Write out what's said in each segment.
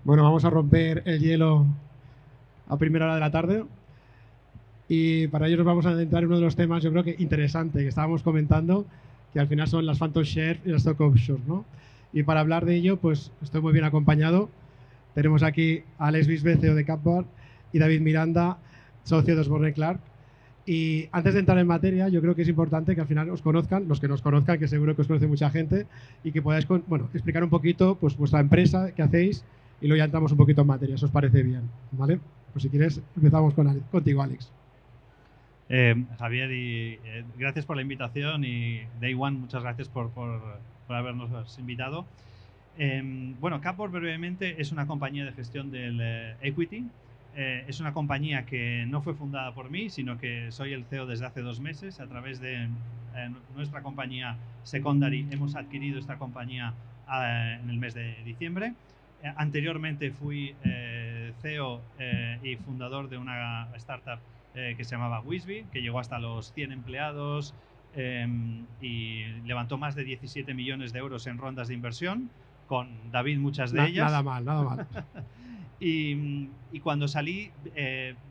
Bueno, vamos a romper el hielo a primera hora de la tarde y para ello nos vamos a adentrar en uno de los temas, yo creo que interesante, que estábamos comentando, que al final son las Phantom Shares y las Stock Options, ¿no? Y para hablar de ello, pues estoy muy bien acompañado. Tenemos aquí a Alex Bisbe, CEO de Capbar, y David Miranda, socio de Osborne Clark. Y antes de entrar en materia, yo creo que es importante que al final os conozcan, los que nos conozcan, que seguro que os conoce mucha gente, y que podáis explicar un poquito pues, vuestra empresa, qué hacéis, y luego ya entramos un poquito en materia, si os parece bien. ¿Vale? Pues si quieres, empezamos contigo, Alex. Javier, gracias por la invitación y Day One, muchas gracias por habernos invitado. Bueno, Capboard brevemente es una compañía de gestión del equity. Es una compañía que no fue fundada por mí, sino que soy el CEO desde hace 2 meses. A través de nuestra compañía Secondary hemos adquirido esta compañía en el mes de diciembre. Anteriormente fui CEO y fundador de una startup que se llamaba Wisby, que llegó hasta los 100 empleados y levantó más de 17 millones de euros en rondas de inversión, con David muchas de ellas. Nada mal, nada mal. y cuando salí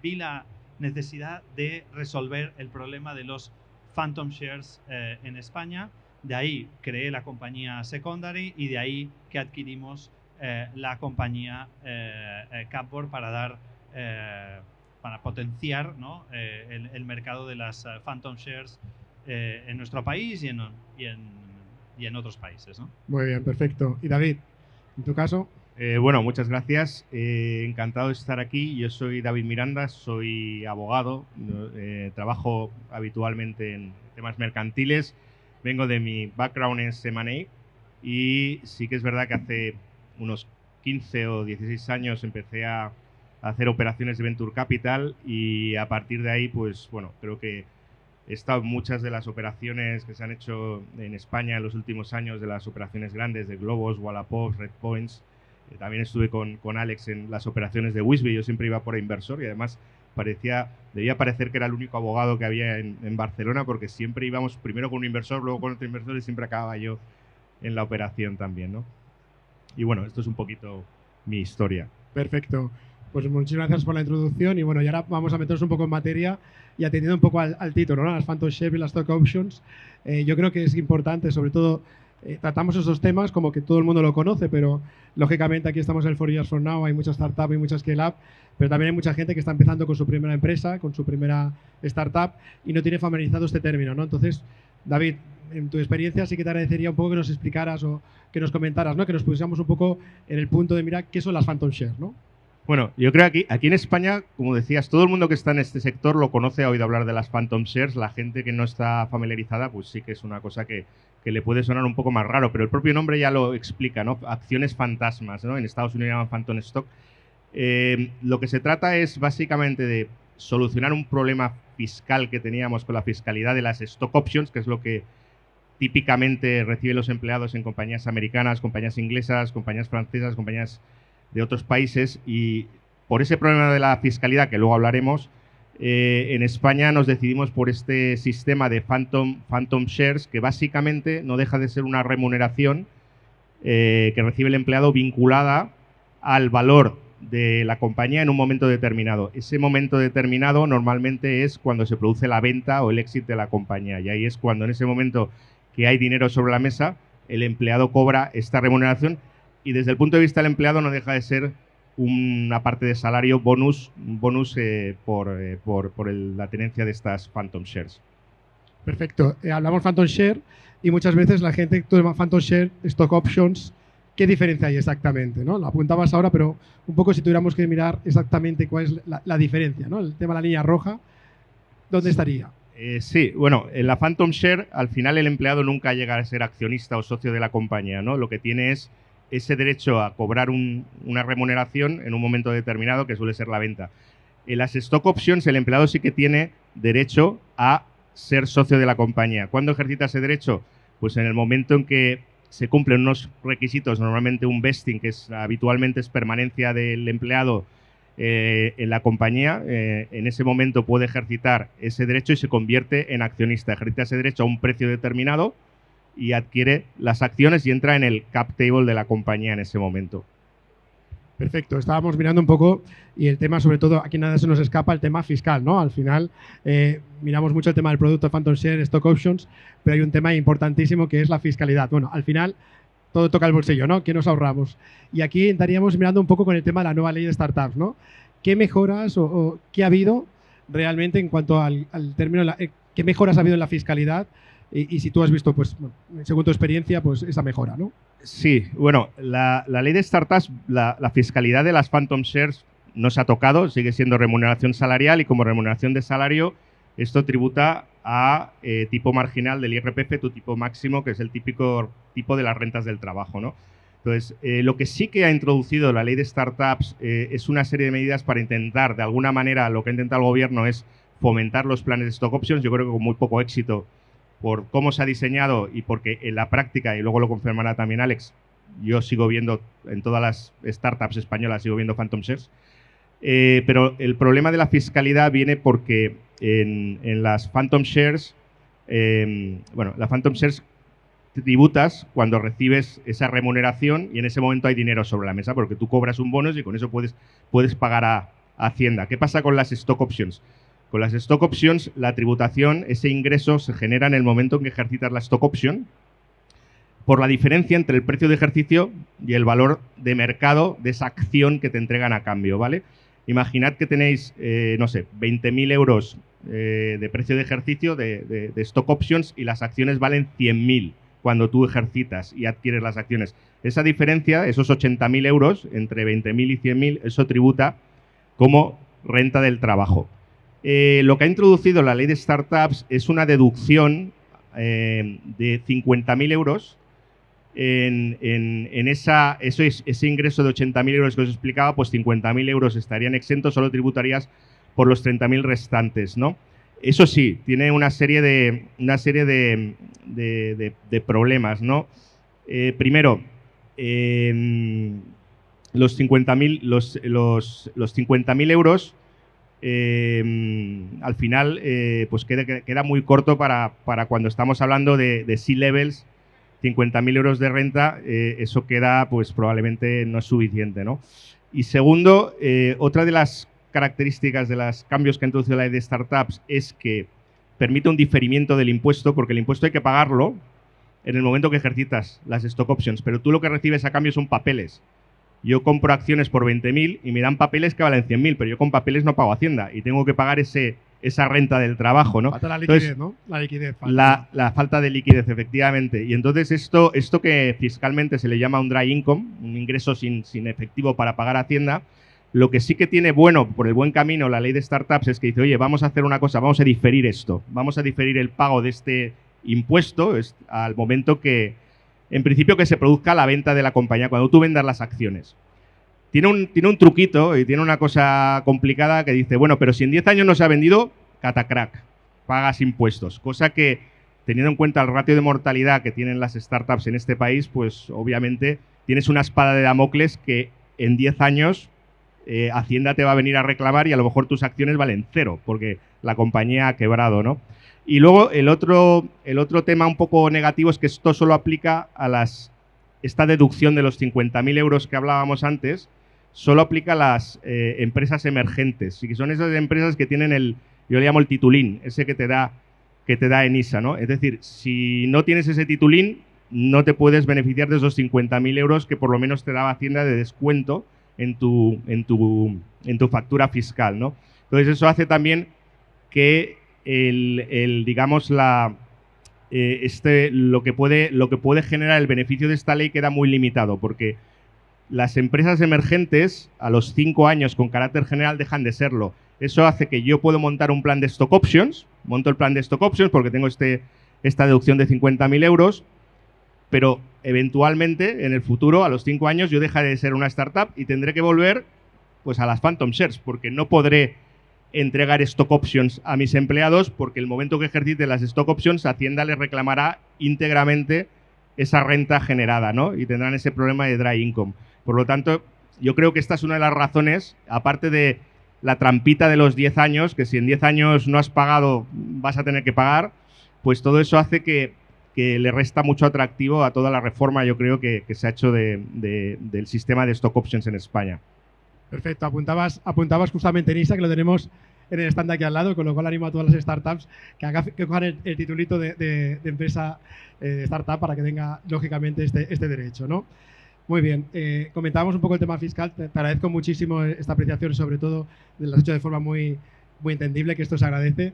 vi la necesidad de resolver el problema de los Phantom Shares en España. De ahí creé la compañía Secondary y de ahí que adquirimos la compañía Capboard para potenciar, ¿no? el mercado de las Phantom Shares en nuestro país y en otros países, ¿no? Muy bien, perfecto. ¿Y David, en tu caso? Bueno, muchas gracias. Encantado de estar aquí. Yo soy David Miranda, soy abogado, trabajo habitualmente en temas mercantiles. Vengo de mi background en M&A y sí que es verdad que hace unos 15 o 16 años empecé a hacer operaciones de Venture Capital y a partir de ahí, pues bueno, creo que he estado en muchas de las operaciones que se han hecho en España en los últimos años, de las operaciones grandes de Globos, Wallapop, Redpoints. También estuve con Alex en las operaciones de Wisby. Yo siempre iba por inversor y además debía parecer que era el único abogado que había en Barcelona, porque siempre íbamos primero con un inversor, luego con otro inversor y siempre acababa yo en la operación también, ¿no? Y bueno, esto es un poquito mi historia. Perfecto. Pues muchísimas gracias por la introducción y bueno, y ahora vamos a meternos un poco en materia y atendiendo un poco al título, ¿no? Las Phantom Shares y las Stock Options. Yo creo que es importante, sobre todo, tratamos esos temas como que todo el mundo lo conoce, pero lógicamente aquí estamos en el 4 Years From Now, hay muchas startups y muchas scale-up, pero también hay mucha gente que está empezando con su primera empresa, con su primera startup y no tiene familiarizado este término, ¿no? Entonces, David, en tu experiencia sí que te agradecería un poco que nos explicaras o que nos comentaras, ¿no? Que nos pusiéramos un poco en el punto de mirar qué son las Phantom Shares, ¿no? Bueno, yo creo que aquí en España, como decías, todo el mundo que está en este sector lo conoce, ha oído hablar de las Phantom Shares. La gente que no está familiarizada, pues sí que es una cosa que le puede sonar un poco más raro, pero el propio nombre ya lo explica, ¿no? Acciones fantasmas, ¿no? En Estados Unidos llaman Phantom Stock. Lo que se trata es básicamente de solucionar un problema fiscal que teníamos con la fiscalidad de las Stock Options, que es lo que típicamente reciben los empleados en compañías americanas, compañías inglesas, compañías francesas, compañías de otros países, y por ese problema de la fiscalidad, que luego hablaremos, en España nos decidimos por este sistema de Phantom Shares, que básicamente no deja de ser una remuneración que recibe el empleado vinculada al valor de la compañía en un momento determinado. Ese momento determinado normalmente es cuando se produce la venta o el éxito de la compañía, y ahí es cuando en ese momento que hay dinero sobre la mesa, el empleado cobra esta remuneración. Y desde el punto de vista del empleado no deja de ser una parte de salario bonus por la tenencia de estas Phantom Shares. Perfecto. Hablamos Phantom Share y muchas veces la gente toma Phantom Share, Stock Options. ¿Qué diferencia hay exactamente, ¿no? Lo apuntabas ahora, pero un poco si tuviéramos que mirar exactamente cuál es la diferencia, ¿no? El tema de la línea roja, ¿dónde estaría? Sí, bueno, en la Phantom Share al final el empleado nunca llega a ser accionista o socio de la compañía, ¿no? Lo que tiene es ese derecho a cobrar una remuneración en un momento determinado, que suele ser la venta. En las Stock Options el empleado sí que tiene derecho a ser socio de la compañía. ¿Cuándo ejercita ese derecho? Pues en el momento en que se cumplen unos requisitos, normalmente un vesting, que habitualmente es permanencia del empleado en la compañía. En ese momento puede ejercitar ese derecho y se convierte en accionista. Ejercita ese derecho a un precio determinado y adquiere las acciones y entra en el cap table de la compañía en ese momento. Perfecto, estábamos mirando un poco y el tema, sobre todo, aquí nada se nos escapa, el tema fiscal, ¿no? Al final, miramos mucho el tema del producto Phantom Share, Stock Options, pero hay un tema importantísimo que es la fiscalidad. Bueno, al final, todo toca el bolsillo, ¿no? ¿Qué nos ahorramos? Y aquí estaríamos mirando un poco con el tema de la nueva ley de startups, ¿no? ¿Qué mejoras o qué ha habido realmente en cuanto al término, qué mejoras ha habido en la fiscalidad? Y si tú has visto, pues, según tu experiencia, pues esa mejora, ¿no? Sí, bueno, la ley de startups, la fiscalidad de las Phantom Shares no se ha tocado, sigue siendo remuneración salarial y como remuneración de salario esto tributa a tipo marginal del IRPF, tu tipo máximo, que es el típico tipo de las rentas del trabajo, ¿no? Entonces, lo que sí que ha introducido la ley de startups es una serie de medidas para intentar, de alguna manera, lo que ha intentado el gobierno es fomentar los planes de stock options, yo creo que con muy poco éxito, por cómo se ha diseñado y porque en la práctica, y luego lo confirmará también Alex, yo sigo viendo en todas las startups españolas, sigo viendo Phantom Shares, pero el problema de la fiscalidad viene porque en las Phantom Shares, las Phantom Shares tributas cuando recibes esa remuneración y en ese momento hay dinero sobre la mesa porque tú cobras un bonus y con eso puedes pagar a Hacienda. ¿Qué pasa con las stock options? Con las stock options, la tributación, ese ingreso se genera en el momento en que ejercitas la stock option por la diferencia entre el precio de ejercicio y el valor de mercado de esa acción que te entregan a cambio, ¿vale? Imaginad que tenéis, no sé, 20.000 euros de precio de ejercicio de stock options y las acciones valen 100.000 cuando tú ejercitas y adquieres las acciones. Esa diferencia, esos 80.000 euros entre 20.000 y 100.000, eso tributa como renta del trabajo. Lo que ha introducido la ley de startups es una deducción de 50.000 euros en ese ingreso de 80.000 euros que os explicaba, pues 50.000 euros estarían exentos, solo tributarías por los 30.000 restantes, ¿no? Eso sí, tiene una serie de problemas, ¿no? Primero, los 50.000 euros al final pues queda muy corto para cuando estamos hablando de C-levels. 50.000 euros de renta, eso queda, pues probablemente no es suficiente, ¿no? Y segundo, otra de las características de los cambios que ha introducido la ley de startups es que permite un diferimiento del impuesto, porque el impuesto hay que pagarlo en el momento que ejercitas las stock options, pero tú lo que recibes a cambio son papeles. Yo compro acciones por 20.000 y me dan papeles que valen 100.000, pero yo con papeles no pago Hacienda y tengo que pagar esa renta del trabajo, ¿no? Falta la liquidez, entonces, ¿no? La liquidez. La falta de liquidez, efectivamente. Y entonces esto que fiscalmente se le llama un dry income, un ingreso sin efectivo para pagar Hacienda, lo que sí que tiene bueno, por el buen camino, la ley de startups es que dice, oye, vamos a hacer una cosa, vamos a diferir esto, vamos a diferir el pago de este impuesto al momento que, en principio, que se produzca la venta de la compañía, cuando tú vendas las acciones. Tiene un truquito y tiene una cosa complicada que dice, bueno, pero si en 10 años no se ha vendido, catacrack, pagas impuestos. Cosa que, teniendo en cuenta el ratio de mortalidad que tienen las startups en este país, pues obviamente tienes una espada de Damocles que en 10 años Hacienda te va a venir a reclamar y a lo mejor tus acciones valen 0 porque la compañía ha quebrado, ¿no? Y luego el otro tema un poco negativo es que esto solo aplica a esta deducción de los 50.000 euros que hablábamos antes, solo aplica a las empresas emergentes, y que son esas empresas que tienen yo le llamo el titulín, ese que te da ENISA, ¿no? Es decir, si no tienes ese titulín, no te puedes beneficiar de esos 50.000 euros que por lo menos te daba Hacienda de descuento en tu factura fiscal, ¿no? Entonces eso hace también que lo que puede generar el beneficio de esta ley queda muy limitado, porque las empresas emergentes a los 5 años con carácter general dejan de serlo. Eso hace que yo puedo montar un plan de stock options, monto el plan de stock options porque tengo esta deducción de 50.000 euros, pero eventualmente en el futuro, a los 5 años, yo dejaré de ser una startup y tendré que volver pues a las Phantom Shares, porque no podré entregar stock options a mis empleados, porque el momento que ejercite las stock options, Hacienda les reclamará íntegramente esa renta generada, ¿no? Y tendrán ese problema de dry income. Por lo tanto, yo creo que esta es una de las razones, aparte de la trampita de los 10 años, que si en 10 años no has pagado, vas a tener que pagar, pues todo eso hace que que le resta mucho atractivo a toda la reforma, yo creo, que se ha hecho del sistema de stock options en España. Perfecto, apuntabas justamente en ISA, que lo tenemos en el stand aquí al lado, con lo cual animo a todas las startups que cojan el titulito de empresa startup para que tenga, lógicamente, este derecho, ¿no? Muy bien, comentábamos un poco el tema fiscal. Te agradezco muchísimo esta apreciación, sobre todo, lo has hecho de forma muy entendible, que esto se agradece.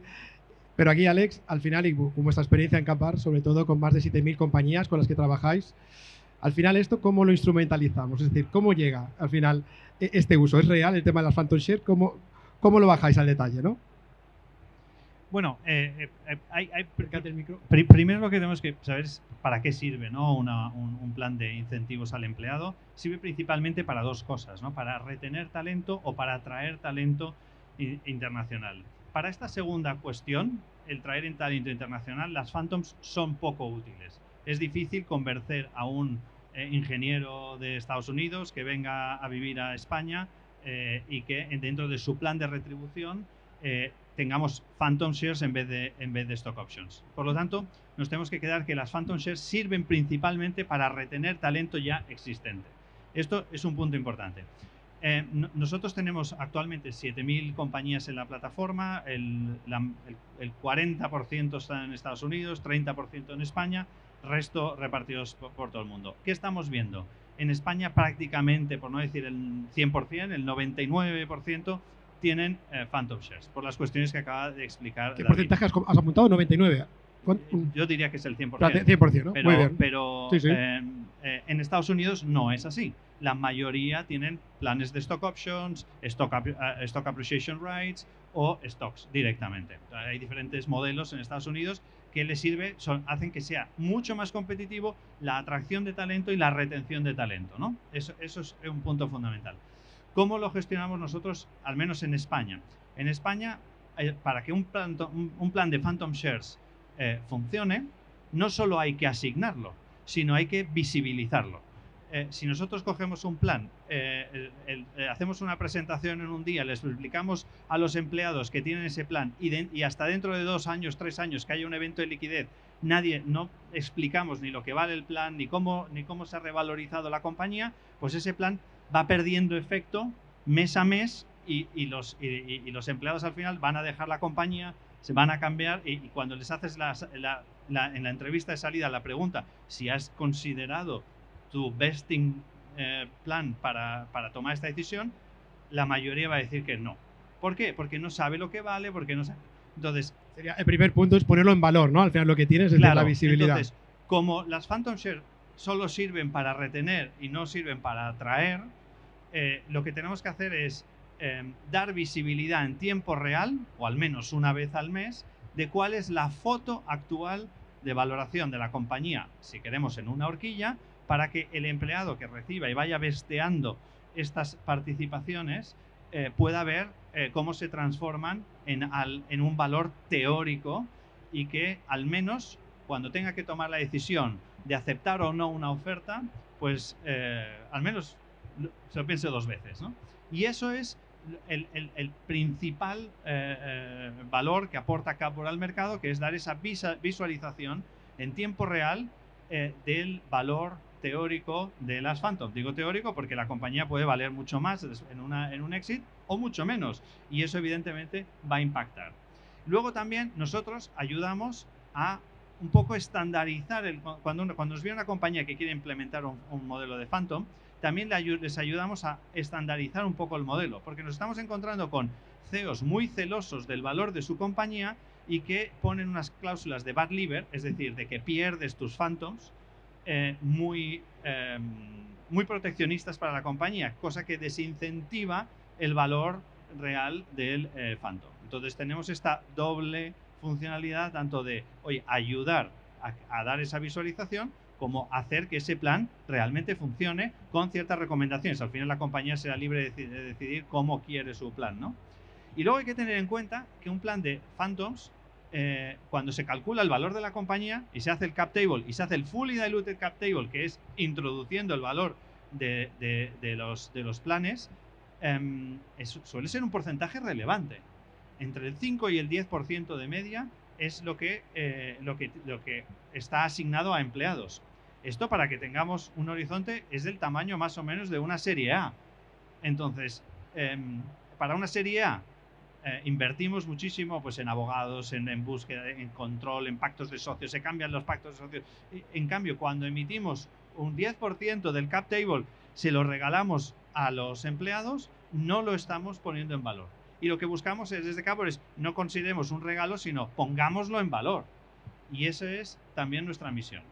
Pero aquí, Alex, al final, y con vuestra experiencia en Capar, sobre todo con más de 7.000 compañías con las que trabajáis, al final, ¿esto cómo lo instrumentalizamos? Es decir, ¿cómo llega al final este uso? ¿Es real el tema de las Phantom Share? ¿Cómo lo bajáis al detalle, no? Bueno, el micro. Primero lo que tenemos que saber es para qué sirve, ¿no? un plan de incentivos al empleado. Sirve principalmente para dos cosas, ¿no? Para retener talento o para atraer talento internacional. Para esta segunda cuestión, el traer en talento internacional, las Phantoms son poco útiles. Es difícil convencer a un ingeniero de Estados Unidos que venga a vivir a España y que dentro de su plan de retribución tengamos Phantom Shares en vez de Stock Options. Por lo tanto, nos tenemos que quedar que las Phantom Shares sirven principalmente para retener talento ya existente. Esto es un punto importante. Nosotros tenemos actualmente 7.000 compañías en la plataforma, el 40% están en Estados Unidos, 30% en España, resto repartidos por todo el mundo. ¿Qué estamos viendo? En España prácticamente, por no decir el 100%, el 99% tienen Phantom Shares, por las cuestiones que acaba de explicar. ¿Qué porcentaje has apuntado? 99. Yo diría que es el 100%. 100%, ¿no? Muy bien. Pero sí, sí. En Estados Unidos no es así. La mayoría tienen planes de stock options, stock appreciation rights o stocks directamente. Hay diferentes modelos en Estados Unidos que les hacen que sea mucho más competitivo la atracción de talento y la retención de talento, ¿no? Eso es un punto fundamental. ¿Cómo lo gestionamos nosotros, al menos en España? En España, para que un plan de Phantom Shares funcione, no solo hay que asignarlo, sino hay que visibilizarlo. Si nosotros cogemos un plan, hacemos una presentación en un día, les explicamos a los empleados que tienen ese plan y hasta dentro de 2 años, 3 años que haya un evento de liquidez, no explicamos ni lo que vale el plan, ni cómo se ha revalorizado la compañía, pues ese plan va perdiendo efecto mes a mes y los empleados al final van a dejar la compañía, se van a cambiar y cuando les haces en la entrevista de salida la pregunta si has considerado tu vesting plan para tomar esta decisión, la mayoría va a decir que no. ¿Por qué? Porque no sabe lo que vale, porque no sabe. Entonces, el primer punto es ponerlo en valor, ¿no? Al final lo que tienes es la visibilidad. Entonces, como las Phantom Share solo sirven para retener y no sirven para atraer, lo que tenemos que hacer es dar visibilidad en tiempo real, o al menos una vez al mes, de cuál es la foto actual de valoración de la compañía, si queremos en una horquilla, para que el empleado que reciba y vaya vesteando estas participaciones pueda ver cómo se transforman en un valor teórico y que al menos cuando tenga que tomar la decisión de aceptar o no una oferta, pues al menos se lo piense 2 veces, ¿no? Y eso es el principal valor que aporta Capboard al mercado, que es dar esa visualización en tiempo real del valor teórico de las Phantom. Digo teórico porque la compañía puede valer mucho más en un exit o mucho menos, y eso evidentemente va a impactar. Luego también nosotros ayudamos a un poco estandarizar, cuando nos viene una compañía que quiere implementar un modelo de Phantom, también les ayudamos a estandarizar un poco el modelo, porque nos estamos encontrando con CEOs muy celosos del valor de su compañía y que ponen unas cláusulas de bad liver, es decir, de que pierdes tus Phantoms, muy proteccionistas para la compañía, cosa que desincentiva el valor real del Phantom. Entonces tenemos esta doble funcionalidad, tanto de ayudar a dar esa visualización, como hacer que ese plan realmente funcione con ciertas recomendaciones. Al final la compañía será libre de decidir cómo quiere su plan, ¿no? Y luego hay que tener en cuenta que un plan de Phantoms, cuando se calcula el valor de la compañía y se hace el cap table y se hace el fully diluted cap table, que es introduciendo el valor de los planes, suele ser un porcentaje relevante. Entre el 5 y el 10% de media es lo que está asignado a empleados. Esto, para que tengamos un horizonte, es del tamaño más o menos de una serie A. Entonces, para una serie A invertimos muchísimo pues, en abogados, en búsqueda, en control, en pactos de socios, se cambian los pactos de socios. En cambio, cuando emitimos un 10% del cap table, se lo regalamos a los empleados, no lo estamos poniendo en valor. Y lo que buscamos desde Capboard es no consideremos un regalo, sino pongámoslo en valor. Y esa es también nuestra misión.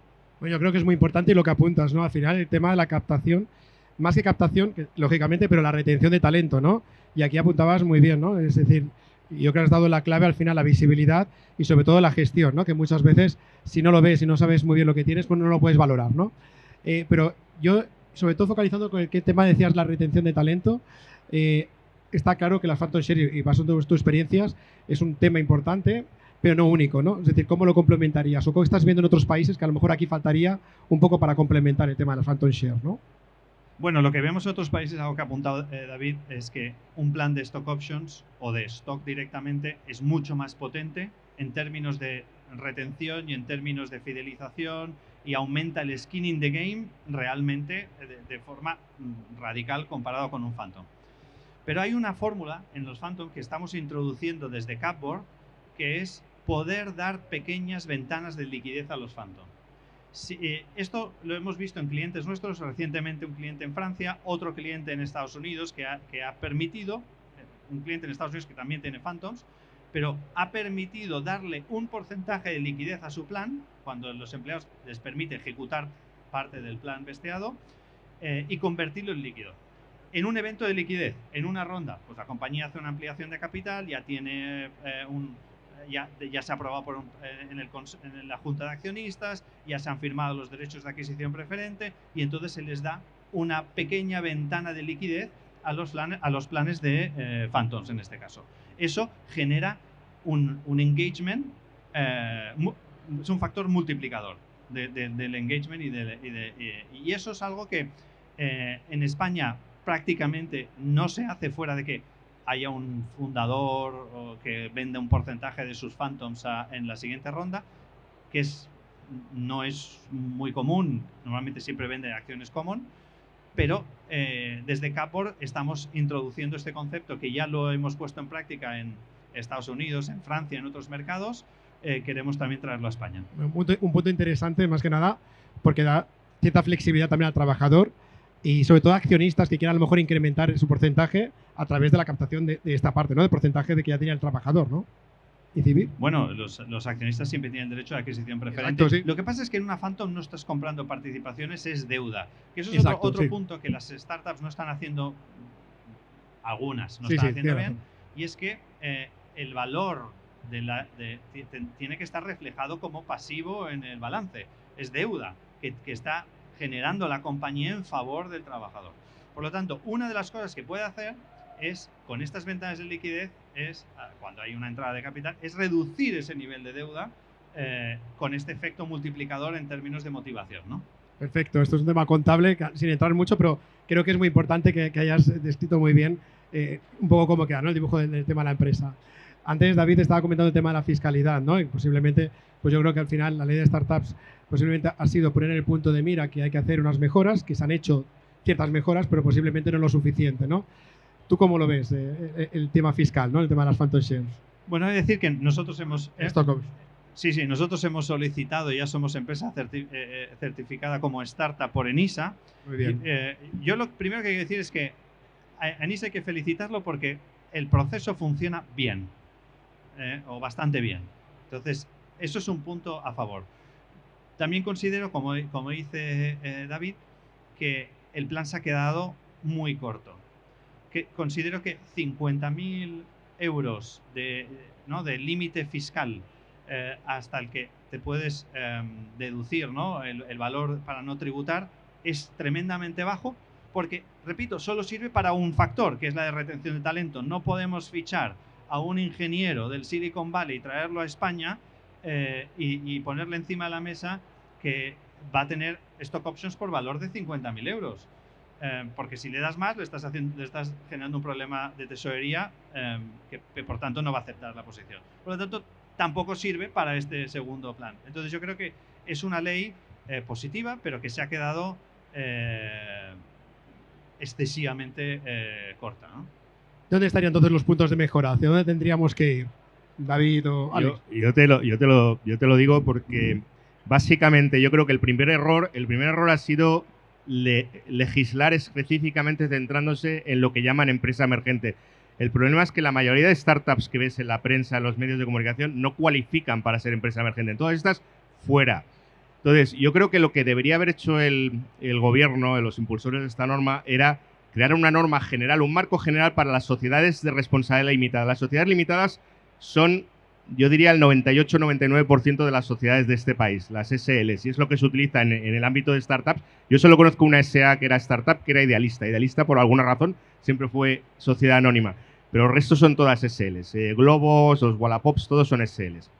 Bueno, yo creo que es muy importante lo que apuntas, ¿no? Al final, el tema de la captación, más que captación, lógicamente, pero la retención de talento, ¿no? Y aquí apuntabas muy bien, ¿no? Es decir, yo creo que has dado la clave al final, la visibilidad y sobre todo la gestión, ¿no? Que muchas veces, si no lo ves y no sabes muy bien lo que tienes, pues no lo puedes valorar, ¿no? Pero yo, sobre todo focalizando con el tema decías la retención de talento, está claro que la Phantom Share, y basado en tus experiencias, es un tema importante, pero no único, ¿no? Es decir, ¿cómo lo complementarías? ¿O cómo estás viendo en otros países que a lo mejor aquí faltaría un poco para complementar el tema de la Phantom Share, ¿no? Bueno, lo que vemos en otros países, algo que ha apuntado David, es que un plan de stock options o de stock directamente es mucho más potente en términos de retención y en términos de fidelización, y aumenta el skin in the game realmente de forma radical comparado con un Phantom. Pero hay una fórmula en los Phantom que estamos introduciendo desde Capboard, que es poder dar pequeñas ventanas de liquidez a los Phantom. Esto lo hemos visto en clientes nuestros, recientemente un cliente en Francia, otro cliente en Estados Unidos que ha permitido, un cliente en Estados Unidos que también tiene Phantoms, pero ha permitido darle un porcentaje de liquidez a su plan, cuando los empleados les permite ejecutar parte del plan besteado, y convertirlo en líquido. En un evento de liquidez, en una ronda, pues la compañía hace una ampliación de capital, ya tiene ya se ha aprobado en la Junta de Accionistas, ya se han firmado los derechos de adquisición preferente, y entonces se les da una pequeña ventana de liquidez a los planes de Phantoms en este caso. Eso genera un engagement, es un factor multiplicador del engagement, y eso es algo que en España prácticamente no se hace fuera de que haya un fundador o que venda un porcentaje de sus Phantoms en la siguiente ronda, que no es muy común. Normalmente siempre vende acciones common, pero desde Capboard estamos introduciendo este concepto que ya lo hemos puesto en práctica en Estados Unidos, en Francia, en otros mercados. Queremos también traerlo a España. Un punto interesante, más que nada, porque da cierta flexibilidad también al trabajador y sobre todo a accionistas que quieran a lo mejor incrementar su porcentaje a través de la captación de esta parte, ¿no? De porcentaje de que ya tenía el trabajador, ¿no? ¿Y Civil? Bueno, los accionistas siempre tienen derecho a adquisición preferente. Exacto, sí. Lo que pasa es que en una Phantom no estás comprando participaciones, es deuda. Que eso es otro sí. punto que las startups no están haciendo, algunas no están haciendo bien, y es que el valor tiene que estar reflejado como pasivo en el balance. Es deuda que está generando la compañía en favor del trabajador. Por lo tanto, una de las cosas que puede hacer es, con estas ventanas de liquidez, cuando hay una entrada de capital, es reducir ese nivel de deuda con este efecto multiplicador en términos de motivación, ¿no? Perfecto, esto es un tema contable, sin entrar mucho, pero creo que es muy importante que hayas descrito muy bien un poco cómo queda, ¿no? El dibujo del tema de la empresa. Antes David estaba comentando el tema de la fiscalidad, ¿no? Y posiblemente, pues yo creo que al final la ley de startups posiblemente ha sido poner en el punto de mira que hay que hacer unas mejoras, que se han hecho ciertas mejoras, pero posiblemente no lo suficiente, ¿no? ¿Tú cómo lo ves, el tema fiscal, ¿no? El tema de las Phantom Shares. Bueno, hay que decir que nosotros hemos... Stock Sí, nosotros hemos solicitado, ya somos empresa certificada como startup por ENISA. Muy bien. Yo lo primero que hay que decir es que a ENISA hay que felicitarlo porque el proceso funciona bien, o bastante bien. Entonces, eso es un punto a favor. También considero, como dice David, que el plan se ha quedado muy corto. Considero que 50.000 euros de límite fiscal hasta el que te puedes deducir, ¿no? el valor para no tributar es tremendamente bajo, porque, repito, solo sirve para un factor, que es la de retención de talento. No podemos fichar a un ingeniero del Silicon Valley y traerlo a España y ponerle encima de la mesa que va a tener stock options por valor de 50.000 euros. Porque si le das más, le estás generando un problema de tesorería que por tanto no va a aceptar la posición. Por lo tanto, tampoco sirve para este segundo plan. Entonces yo creo que es una ley positiva, pero que se ha quedado excesivamente corta, ¿no? ¿Dónde estarían entonces los puntos de mejora? ¿Hacia dónde tendríamos que ir? David o Alex. Yo te lo digo porque básicamente yo creo que el primer error ha sido legislar específicamente centrándose en lo que llaman empresa emergente. El problema es que la mayoría de startups que ves en la prensa, en los medios de comunicación, no cualifican para ser empresa emergente. Todas estas, fuera. Entonces, yo creo que lo que debería haber hecho el gobierno, los impulsores de esta norma, era crear una norma general, un marco general para las sociedades de responsabilidad limitada. Las sociedades limitadas son, yo diría, el 98-99% de las sociedades de este país, las SLs, y es lo que se utiliza en el ámbito de startups. Yo solo conozco una SA que era startup, que era idealista. Idealista, por alguna razón, siempre fue sociedad anónima, pero el resto son todas SLs. Globos, los Wallapops, todos son SLs.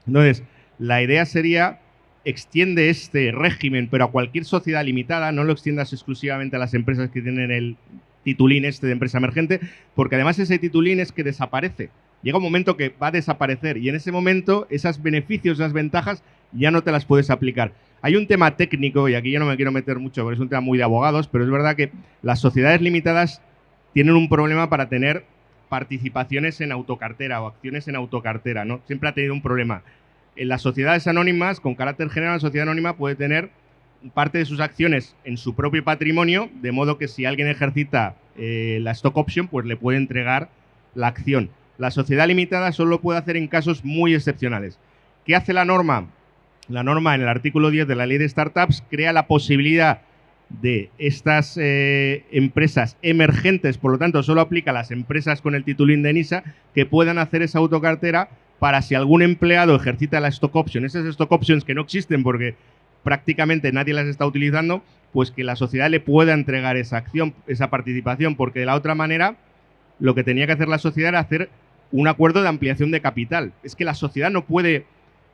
Entonces, la idea sería, extiende este régimen, pero a cualquier sociedad limitada, no lo extiendas exclusivamente a las empresas que tienen el titulín este de empresa emergente, porque además ese titulín es que desaparece. Llega un momento que va a desaparecer y en ese momento esos beneficios, esas ventajas, ya no te las puedes aplicar. Hay un tema técnico, y aquí yo no me quiero meter mucho porque es un tema muy de abogados, pero es verdad que las sociedades limitadas tienen un problema para tener participaciones en autocartera o acciones en autocartera, ¿no? Siempre ha tenido un problema. En las sociedades anónimas, con carácter general, la sociedad anónima puede tener parte de sus acciones en su propio patrimonio, de modo que si alguien ejercita la stock option, pues le puede entregar la acción. La sociedad limitada solo lo puede hacer en casos muy excepcionales. ¿Qué hace la norma? La norma, en el artículo 10 de la ley de startups, crea la posibilidad de estas empresas emergentes, por lo tanto solo aplica a las empresas con el titulín de NISA, que puedan hacer esa autocartera para si algún empleado ejercita la stock option, esas stock options que no existen porque prácticamente nadie las está utilizando, pues que la sociedad le pueda entregar esa acción, esa participación, porque de la otra manera lo que tenía que hacer la sociedad era hacer un acuerdo de ampliación de capital. Es que la sociedad no puede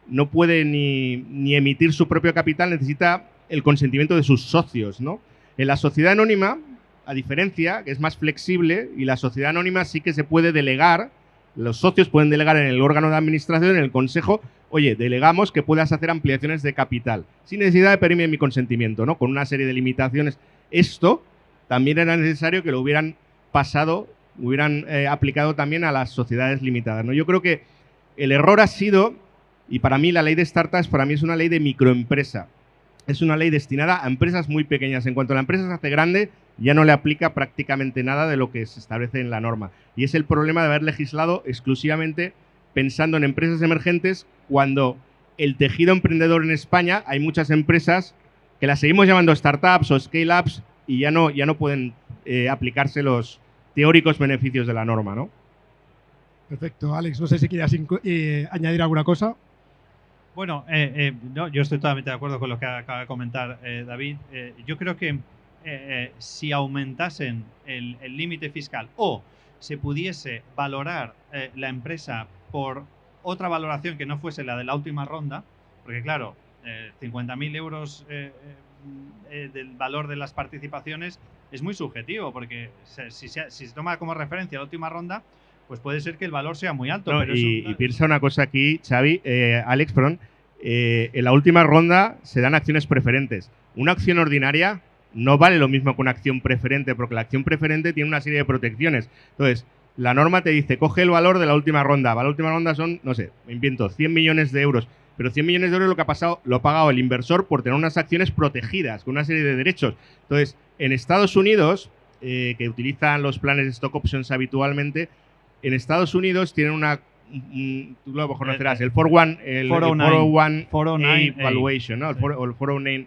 ni emitir su propio capital, necesita el consentimiento de sus socios, ¿no? En la sociedad anónima, a diferencia, que es más flexible, y la sociedad anónima sí que se puede delegar, los socios pueden delegar en el órgano de administración, en el consejo, oye, delegamos que puedas hacer ampliaciones de capital, sin necesidad de pedirme mi consentimiento, ¿no? Con una serie de limitaciones. Esto también era necesario que lo hubieran pasado, hubieran aplicado también a las sociedades limitadas, ¿no? Yo creo que el error ha sido, y para mí la ley de startups, para mí es una ley de microempresa. Es una ley destinada a empresas muy pequeñas. En cuanto la empresa se hace grande, ya no le aplica prácticamente nada de lo que se establece en la norma. Y es el problema de haber legislado exclusivamente pensando en empresas emergentes, cuando el tejido emprendedor en España, hay muchas empresas que las seguimos llamando startups o scale-ups y ya no pueden aplicarse los teóricos beneficios de la norma, ¿no? Perfecto. Alex, no sé si quieres añadir alguna cosa. Bueno, no, yo estoy totalmente de acuerdo con lo que acaba de comentar David. Yo creo que si aumentasen el límite fiscal o se pudiese valorar la empresa por otra valoración que no fuese la de la última ronda, porque claro, 50.000 euros del valor de las participaciones es muy subjetivo, porque si se toma como referencia la última ronda, pues puede ser que el valor sea muy alto. No, pero y piensa una cosa aquí, Xavi, Alex, perdón, en la última ronda se dan acciones preferentes. Una acción ordinaria no vale lo mismo que una acción preferente, porque la acción preferente tiene una serie de protecciones. Entonces, la norma te dice, coge el valor de la última ronda. La última ronda son, no sé, me invento, 100 millones de euros. Pero 100 millones de euros lo que ha pasado, lo ha pagado el inversor por tener unas acciones protegidas, con una serie de derechos. Entonces, en Estados Unidos, que utilizan los planes de stock options habitualmente, en Estados Unidos tienen una, tú lo conocerás, el 401 valuation, ¿no? El 409,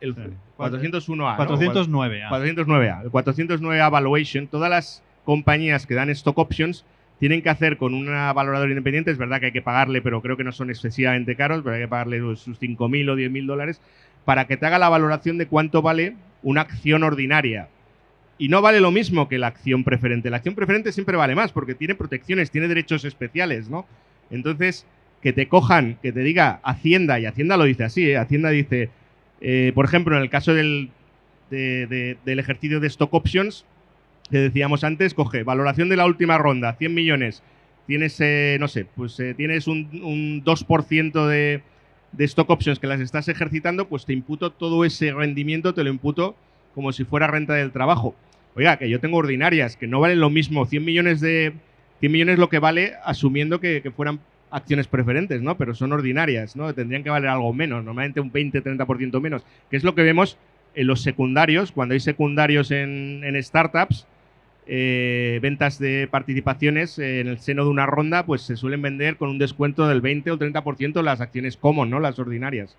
el 401A. 409A. 409A. El 409A valuation, todas las compañías que dan stock options tienen que hacer con una valoradora independiente. Es verdad que hay que pagarle, pero creo que no son excesivamente caros, pero hay que pagarle sus 5.000 o 10.000 dólares para que te haga la valoración de cuánto vale una acción ordinaria. Y no vale lo mismo que la acción preferente. La acción preferente siempre vale más porque tiene protecciones, tiene derechos especiales, ¿no? Entonces, que te cojan, que te diga Hacienda, y Hacienda lo dice así, Hacienda dice, por ejemplo, en el caso del ejercicio de stock options, que decíamos antes, coge valoración de la última ronda, 100 millones, tienes no sé, pues tienes un 2% de stock options que las estás ejercitando, pues te imputo todo ese rendimiento, te lo imputo como si fuera renta del trabajo. Oiga, que yo tengo ordinarias, que no valen lo mismo, 100 millones lo que vale asumiendo que fueran acciones preferentes, ¿no? Pero son ordinarias, ¿no? Tendrían que valer algo menos, normalmente un 20-30% menos, que es lo que vemos en los secundarios, cuando hay secundarios en startups, ventas de participaciones en el seno de una ronda, pues se suelen vender con un descuento del 20 o 30% las acciones common, ¿no? Las ordinarias.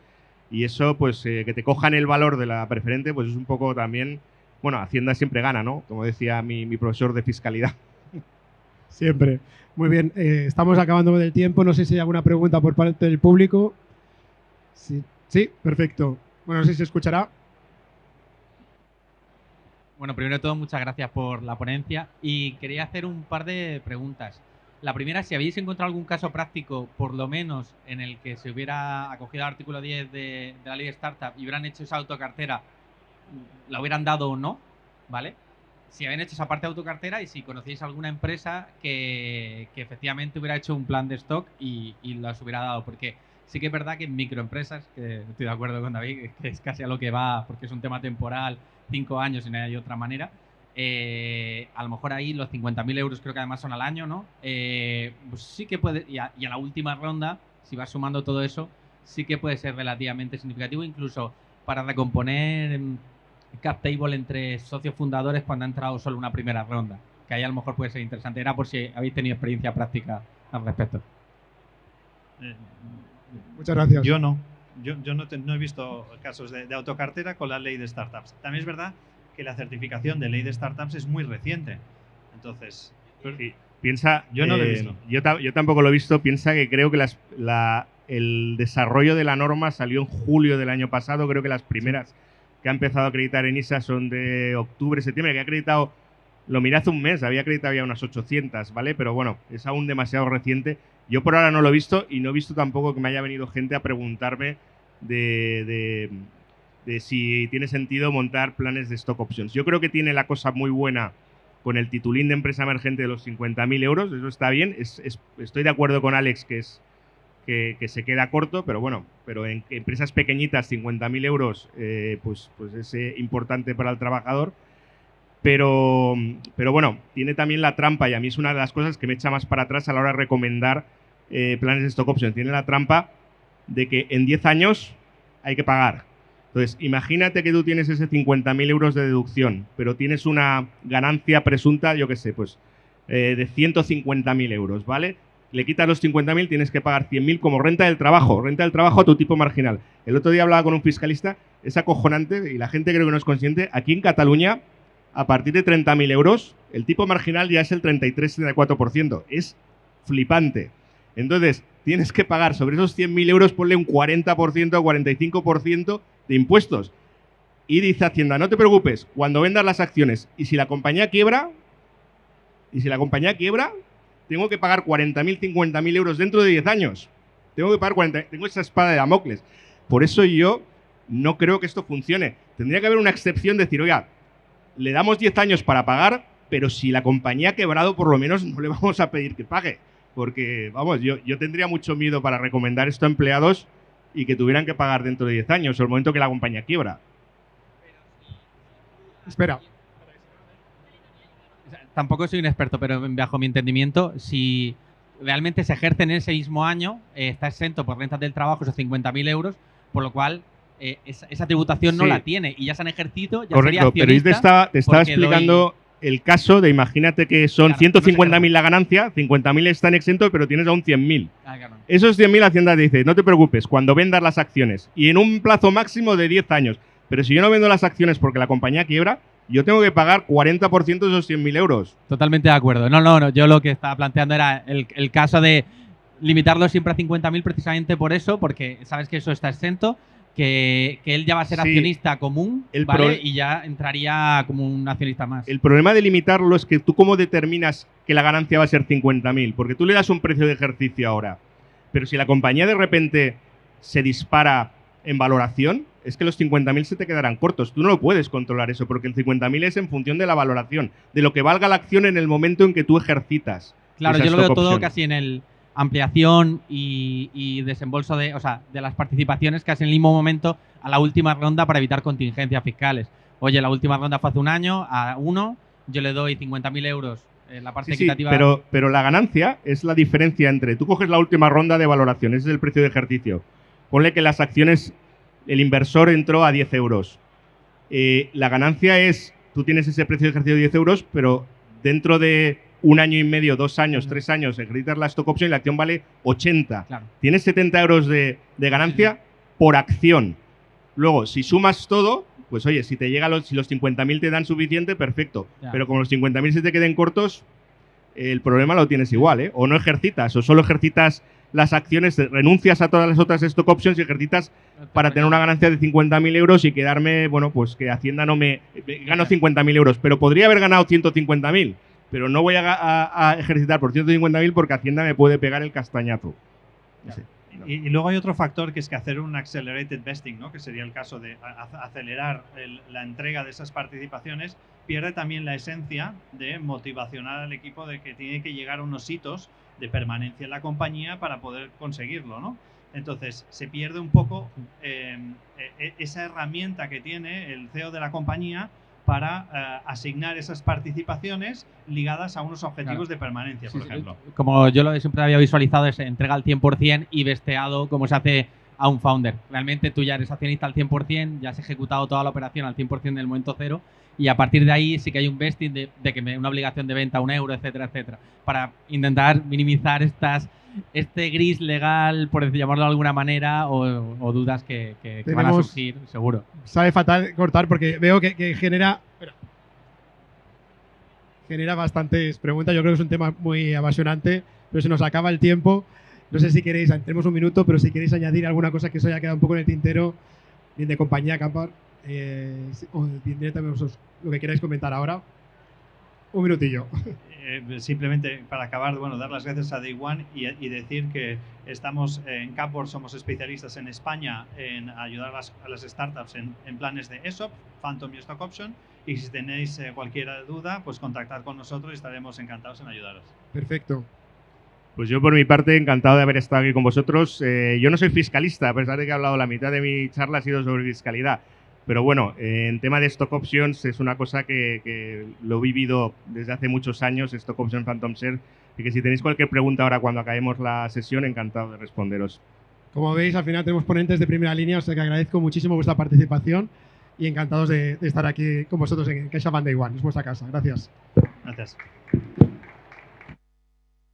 Y eso, pues, que te cojan el valor de la preferente, pues es un poco también, bueno, Hacienda siempre gana, ¿no? Como decía mi profesor de fiscalidad. Siempre. Muy bien, estamos acabando del tiempo. No sé si hay alguna pregunta por parte del público. Sí, perfecto. Bueno, no sé si se escuchará. Bueno, primero de todo, muchas gracias por la ponencia y quería hacer un par de preguntas. La primera, si habéis encontrado algún caso práctico, por lo menos en el que se hubiera acogido al artículo 10 de la ley de startup y hubieran hecho esa autocartera, la hubieran dado o no, ¿vale? Si habían hecho esa parte de autocartera y si conocéis alguna empresa que efectivamente hubiera hecho un plan de stock y las hubiera dado, porque sí que es verdad que en microempresas, que estoy de acuerdo con David, que es casi a lo que va, porque es un tema temporal, 5 años y no hay otra manera, a lo mejor ahí los 50.000 euros creo que además son al año, ¿no? Pues sí que puede, y a la última ronda, si vas sumando todo eso, sí que puede ser relativamente significativo, incluso para recomponer cap table entre socios fundadores cuando ha entrado solo una primera ronda, que ahí a lo mejor puede ser interesante. Era por si habéis tenido experiencia práctica al respecto. Muchas gracias. Yo no. Yo no he visto casos de autocartera con la ley de startups. También es verdad que la certificación de ley de startups es muy reciente. Entonces, sí, piensa, yo no lo he visto. Yo tampoco lo he visto. Piensa que creo que el desarrollo de la norma salió en julio del año pasado. Creo que las primeras que ha empezado a acreditar ENISA son de octubre, septiembre, que ha acreditado, lo miré hace un mes, había acreditado ya unas 800, ¿vale? Pero bueno, es aún demasiado reciente. Yo por ahora no lo he visto y no he visto tampoco que me haya venido gente a preguntarme de si tiene sentido montar planes de stock options. Yo creo que tiene la cosa muy buena con el titulín de empresa emergente de los 50.000 euros, eso está bien. Estoy de acuerdo con Alex que se queda corto, pero bueno, pero en empresas pequeñitas 50.000 euros pues es importante para el trabajador. Pero bueno, tiene también la trampa, y a mí es una de las cosas que me echa más para atrás a la hora de recomendar planes de stock options. Tiene la trampa de que en 10 años hay que pagar. Entonces, imagínate que tú tienes ese 50.000 euros de deducción, pero tienes una ganancia presunta, yo qué sé, pues de 150.000 euros, ¿vale? Le quitas los 50.000, tienes que pagar 100.000 como renta del trabajo a tu tipo marginal. El otro día hablaba con un fiscalista, es acojonante y la gente creo que no es consciente. Aquí en Cataluña, a partir de 30.000 euros, el tipo marginal ya es el 33-34%. Es flipante. Entonces, tienes que pagar sobre esos 100.000 euros, ponle un 40% o 45% de impuestos. Y dice Hacienda, no te preocupes, cuando vendas las acciones y si la compañía quiebra, tengo que pagar 40.000, 50.000 euros dentro de 10 años. Tengo que pagar 40. Tengo esa espada de Damocles. Por eso yo no creo que esto funcione. Tendría que haber una excepción de decir, oiga, le damos 10 años para pagar, pero si la compañía ha quebrado, por lo menos no le vamos a pedir que pague. Porque, vamos, yo tendría mucho miedo para recomendar esto a empleados y que tuvieran que pagar dentro de 10 años, o el momento que la compañía quiebra. Espera. Tampoco soy un experto, pero bajo mi entendimiento, si realmente se ejerce en ese mismo año, está exento por rentas del trabajo esos 50.000 euros, por lo cual esa tributación no la tiene y ya se han ejercido, ya sería accionista. Pero yo te estaba explicando el caso de, imagínate que son 150.000 la ganancia, 50.000 están exentos, pero tienes aún 100.000. Claro. Esos 100.000 Hacienda te dice, no te preocupes, cuando vendas las acciones y en un plazo máximo de 10 años. Pero si yo no vendo las acciones porque la compañía quiebra, yo tengo que pagar 40% de esos 100.000 euros. Totalmente de acuerdo. No. Yo lo que estaba planteando era el caso de limitarlo siempre a 50.000 precisamente por eso, porque sabes que eso está exento, que él ya va a ser accionista común, ¿vale? Y ya entraría como un accionista más. El problema de limitarlo es que tú cómo determinas que la ganancia va a ser 50.000, porque tú le das un precio de ejercicio ahora, pero si la compañía de repente se dispara en valoración, es que los 50.000 se te quedarán cortos. Tú no lo puedes controlar eso, porque el 50.000 es en función de la valoración, de lo que valga la acción en el momento en que tú ejercitas Claro, esa yo lo veo stock todo option. casi en el ampliación y desembolso de, o sea, de las participaciones casi en el mismo momento a la última ronda para evitar contingencias fiscales. Oye, la última ronda fue hace un año, a uno yo le doy 50.000 euros en la parte Sí, equitativa. pero la ganancia es la diferencia entre... Tú coges la última ronda de valoración, ese es el precio de ejercicio. Ponle que las acciones, el inversor entró a 10 euros. La ganancia es, tú tienes ese precio de ejercicio de 10 euros, pero dentro de un año y medio, 2 años, 3 años, ejercitas la stock option y la acción vale 80. Claro. Tienes 70 euros de ganancia por acción. Luego, si sumas todo, pues oye, si te llega si los 50.000 te dan suficiente, perfecto. Ya. Pero como los 50.000 se te queden cortos, el problema lo tienes igual, ¿eh? O no ejercitas, o solo ejercitas las acciones, renuncias a todas las otras stock options y ejercitas para tener una ganancia de 50.000 euros y quedarme, bueno, pues que Hacienda no me... Gano 50.000 euros, pero podría haber ganado 150.000, pero no voy a ejercitar por 150.000 porque Hacienda me puede pegar el castañazo. No sé. Y luego hay otro factor que es que hacer un accelerated vesting, ¿no? Que sería el caso de acelerar la entrega de esas participaciones, pierde también la esencia de motivacionar al equipo de que tiene que llegar a unos hitos de permanencia en la compañía para poder conseguirlo, ¿no? Entonces se pierde un poco esa herramienta que tiene el CEO de la compañía para asignar esas participaciones ligadas a unos objetivos de permanencia, por ejemplo. Como yo lo siempre había visualizado, es entrega al 100% y vesteado como se hace a un founder. Realmente tú ya eres accionista al 100%, ya has ejecutado toda la operación al 100% en el momento cero y a partir de ahí sí que hay un vesting de que una obligación de venta a €1, etcétera, etcétera, para intentar minimizar este gris legal, por llamarlo de alguna manera, o dudas que van a surgir, seguro. Sabe fatal cortar porque veo que genera bastantes preguntas. Yo creo que es un tema muy apasionante, pero se nos acaba el tiempo. No sé si queréis, tenemos un minuto, pero si queréis añadir alguna cosa que se haya quedado un poco en el tintero, bien de compañía, Campar, o directamente lo que queráis comentar ahora. Un minutillo. Simplemente para acabar, bueno, dar las gracias a Day One y decir que estamos en Capboard, somos especialistas en España en ayudar a las startups en planes de ESOP, Phantom y Stock Option. Y si tenéis cualquier duda, pues contactad con nosotros y estaremos encantados en ayudaros. Perfecto. Pues yo por mi parte encantado de haber estado aquí con vosotros. Yo no soy fiscalista, a pesar de que he hablado la mitad de mi charla ha sido sobre fiscalidad. Pero bueno, en tema de stock options es una cosa que lo he vivido desde hace muchos años, stock option Phantom Share, y que si tenéis cualquier pregunta ahora cuando acabemos la sesión, encantado de responderos. Como veis, al final tenemos ponentes de primera línea, o sea que agradezco muchísimo vuestra participación y encantados de estar aquí con vosotros en CaixaBank Day One. Es vuestra casa. Gracias. Gracias.